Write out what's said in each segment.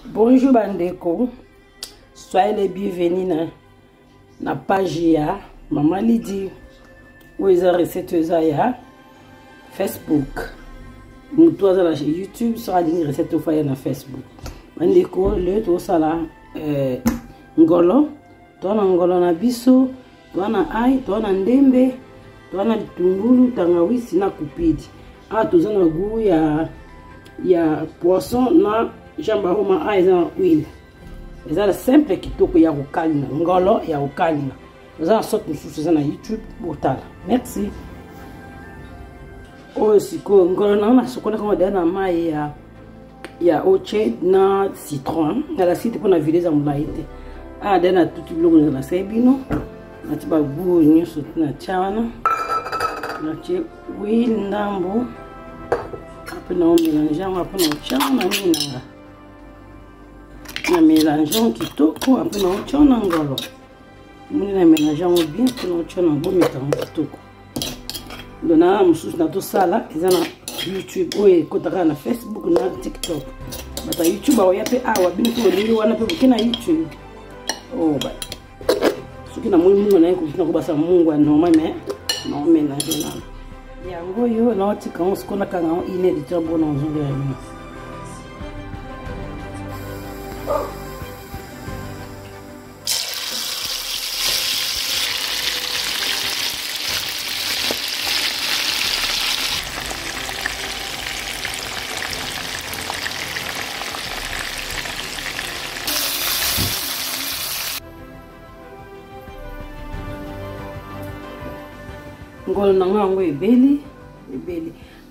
Bonjour bandeko, soyez les bienvenus na na page ya Maman Lydie où ils ont recette ya Facebook. Nous tous à la YouTube sera une recette au foyer na Facebook. Bandeko le to sala ngolo, to na ngolo na biso, to na ai, to na ndembe, to na bitungulu, tangawizi na kupidi. Ah to na goût ya poisson na jamba homa aiza huile. Ezala simple kitoko ya kukalina, ngolo ya kukalina. Ezala sote mususu na YouTube botala. Merci. O siko ngolo na sokola kama dana mai ya oche na citron. Na la site pour na vile za mulaite. Ah dana tutu biloko na sebino. Na tiba goût nyoso na chawana. Na che huile ndambo. Après on mélange, après on tient na minanga. Na mélangeons kitoko, après on tient na ngolo. Muna mélangeons bien, après on tient na bomi tango kitoko. Dona mususu na to sala, ezana YouTube oye kotaka na Facebook na TikTok. Bata YouTube awa yape awa bini ko lili wana pe kina YouTube. Oh ba. Suki na mungu na yeko kina ko basa mungu normal mais non mélanger na. Yango yo na otika on skona kanga on ine di trouble na nzungu ya mimi. Ngolo nanga ngo ebeli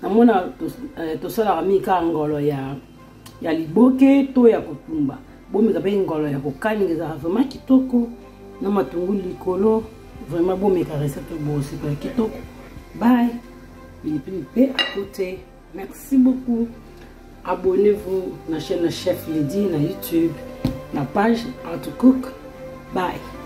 namona to sala mika ngolo ya liboke to ya kotumba bomeka pe ngolo ya kokalinga vraiment kitoko na matungulu likolo vraiment bomeka recette bosi pa kitoko. Bye pilipili pe à côté. Merci beaucoup, abonnez-vous na chaîne Chef Lydie na YouTube, na page How to Cook. Bye.